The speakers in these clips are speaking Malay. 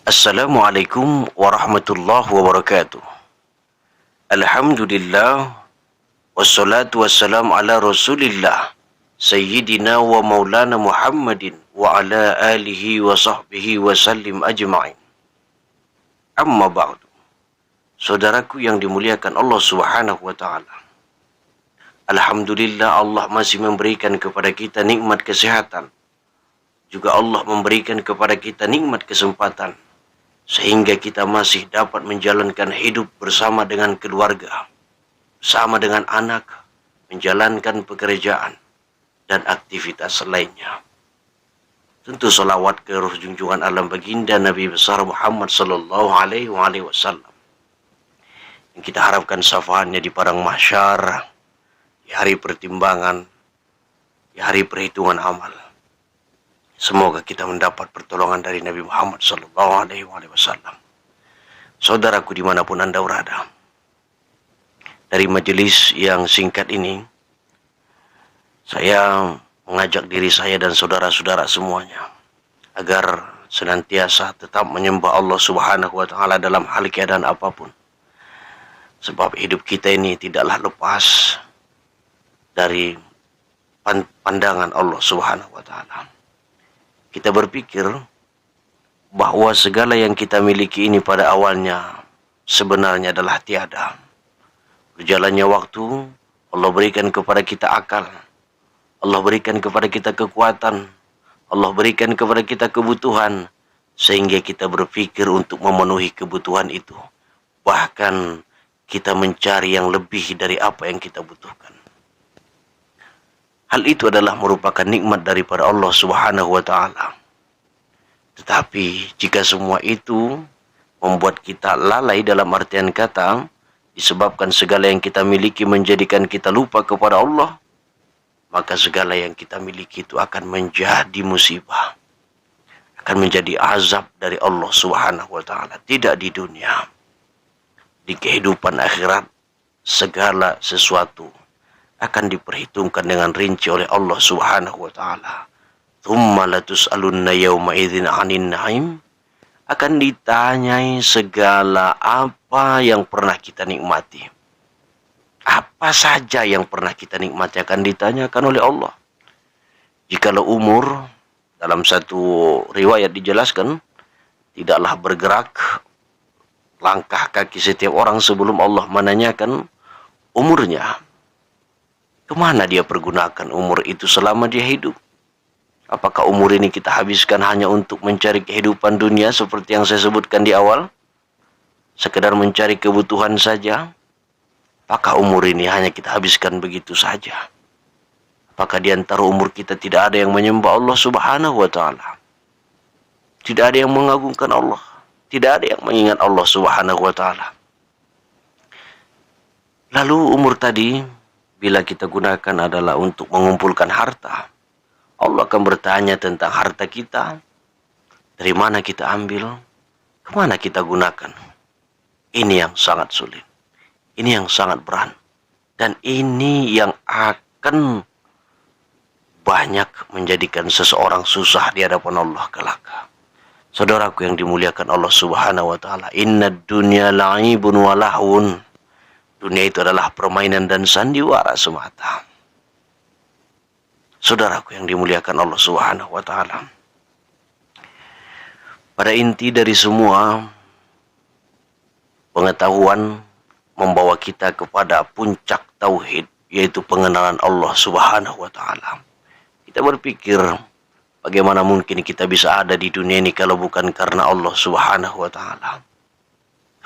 Assalamualaikum warahmatullahi wabarakatuh. Alhamdulillah wassalatu wassalamu ala Rasulillah Sayyidina wa Maulana Muhammadin wa ala alihi wa sahbihi wa sallim ajma'in. Amma ba'du. Saudaraku yang dimuliakan Allah Subhanahu wa taala. Alhamdulillah, Allah masih memberikan kepada kita nikmat kesehatan. Juga Allah memberikan kepada kita nikmat kesempatan sehingga kita masih dapat menjalankan hidup bersama dengan keluarga, bersama dengan anak, menjalankan pekerjaan dan aktivitas lainnya. Tentu salawat ke ruh junjungan alam baginda Nabi besar Muhammad sallallahu alaihi wasallam, yang kita harapkan syafaatnya di padang mahsyar, di hari pertimbangan, di hari perhitungan amal. Semoga kita mendapat pertolongan dari Nabi Muhammad sallallahu alaihi wasallam. Saudaraku dimanapun Anda berada, dari majelis yang singkat ini, saya mengajak diri saya dan saudara-saudara semuanya agar senantiasa tetap menyembah Allah Subhanahu wa taala dalam hal keadaan apapun. Sebab hidup kita ini tidaklah lepas dari pandangan Allah Subhanahu wa taala. Kita berpikir bahwa segala yang kita miliki ini pada awalnya sebenarnya adalah tiada. Berjalannya waktu, Allah berikan kepada kita akal, Allah berikan kepada kita kekuatan, Allah berikan kepada kita kebutuhan, sehingga kita berpikir untuk memenuhi kebutuhan itu. Bahkan kita mencari yang lebih dari apa yang kita butuhkan. Hal itu adalah merupakan nikmat daripada Allah Subhanahu wa taala. Tetapi jika semua itu membuat kita lalai dalam artian kata, disebabkan segala yang kita miliki menjadikan kita lupa kepada Allah, maka segala yang kita miliki itu akan menjadi musibah, akan menjadi azab dari Allah Subhanahu wa taala. Tidak di dunia, di kehidupan akhirat segala sesuatu akan diperhitungkan dengan rinci oleh Allah Subhanahu wa taala. Tsumma latus'alunna yawma idzin 'anin na'im. Akan ditanyai segala apa yang pernah kita nikmati. Apa saja yang pernah kita nikmati akan ditanyakan oleh Allah. Jikalau umur, dalam satu riwayat dijelaskan, tidaklah bergerak langkah kaki setiap orang sebelum Allah menanyakan umurnya. Kemana dia pergunakan umur itu selama dia hidup? Apakah umur ini kita habiskan hanya untuk mencari kehidupan dunia seperti yang saya sebutkan di awal? Sekedar mencari kebutuhan saja? Apakah umur ini hanya kita habiskan begitu saja? Apakah di antara umur kita tidak ada yang menyembah Allah Subhanahu wa taala? Tidak ada yang mengagungkan Allah? Tidak ada yang mengingat Allah Subhanahu wa taala? Lalu umur tadi, bila kita gunakan adalah untuk mengumpulkan harta, Allah akan bertanya tentang harta kita. Dari mana kita ambil? Kemana kita gunakan? Ini yang sangat sulit. Ini yang sangat berat. Dan ini yang akan banyak menjadikan seseorang susah di hadapan Allah kelak. Saudaraku yang dimuliakan Allah Subhanahu wa taala, innad dunya la'ibun wa lahun. Dunia itu adalah permainan dan sandiwara semata. Saudaraku yang dimuliakan Allah Subhanahu wa taala, pada inti dari semua pengetahuan membawa kita kepada puncak tauhid, yaitu pengenalan Allah Subhanahu wa taala. Kita berpikir, bagaimana mungkin kita bisa ada di dunia ini kalau bukan karena Allah Subhanahu wa taala?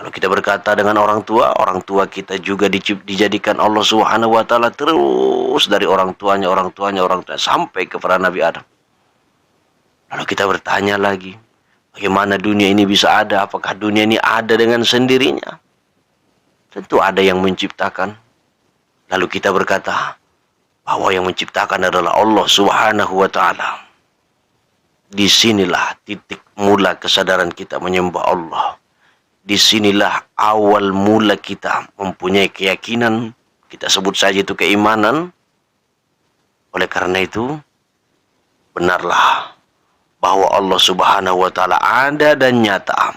Kalau kita berkata dengan orang tua kita juga dijadikan Allah Subhanahu wa taala terus dari orang tuanya sampai kepada Nabi Adam. Lalu kita bertanya lagi, bagaimana dunia ini bisa ada? Apakah dunia ini ada dengan sendirinya? Tentu ada yang menciptakan. Lalu kita berkata bahwa yang menciptakan adalah Allah Subhanahu wa taala. Disinilah titik mula kesadaran kita menyembah Allah. Disinilah awal mula kita mempunyai keyakinan, kita sebut saja itu keimanan. Oleh karena itu, benarlah bahwa Allah Subhanahu wa taala ada dan nyata.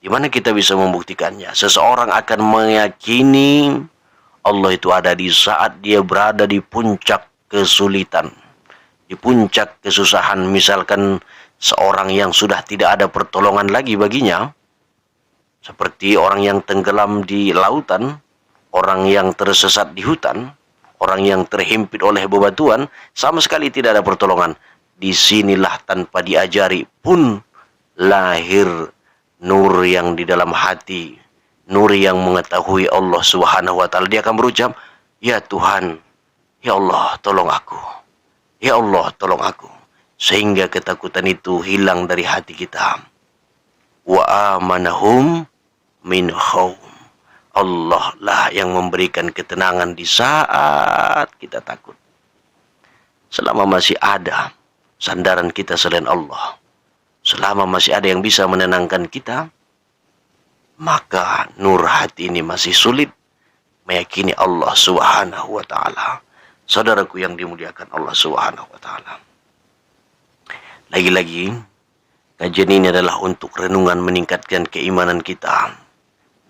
Di mana kita bisa membuktikannya? Seseorang akan meyakini Allah itu ada di saat dia berada di puncak kesulitan, di puncak kesusahan. Misalkan seorang yang sudah tidak ada pertolongan lagi baginya, seperti orang yang tenggelam di lautan, orang yang tersesat di hutan, orang yang terhimpit oleh bebatuan, sama sekali tidak ada pertolongan. Disinilah tanpa diajari pun lahir nur yang di dalam hati, nur yang mengetahui Allah Subhanahu wa taala. Dia akan berucap, "Ya Tuhan, ya Allah, tolong aku. Ya Allah, tolong aku." Sehingga ketakutan itu hilang dari hati kita. Wa amanahum min khawf. Allah lah yang memberikan ketenangan di saat kita takut. Selama masih ada sandaran kita selain Allah, selama masih ada yang bisa menenangkan kita, maka nur hati ini masih sulit meyakini Allah Subhanahu wa taala. Saudaraku yang dimuliakan Allah Subhanahu wa taala. Lagi-lagi, kajian ini adalah untuk renungan meningkatkan keimanan kita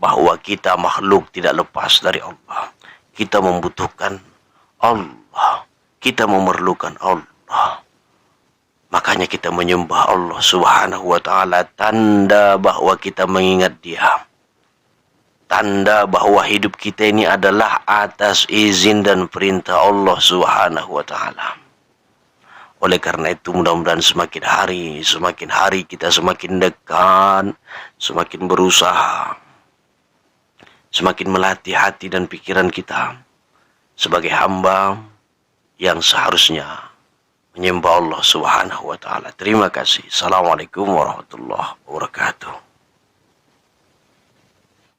bahwa kita makhluk tidak lepas dari Allah. Kita membutuhkan Allah. Kita memerlukan Allah. Makanya kita menyembah Allah Subhanahu wa taala, tanda bahwa kita mengingat Dia. Tanda bahwa hidup kita ini adalah atas izin dan perintah Allah Subhanahu wa taala. Oleh karena itu mudah-mudahan semakin hari kita semakin dekat, semakin berusaha, semakin melatih hati dan pikiran kita sebagai hamba yang seharusnya menyembah Allah Subhanahu wa taala. Terima kasih. Assalamualaikum warahmatullahi wabarakatuh.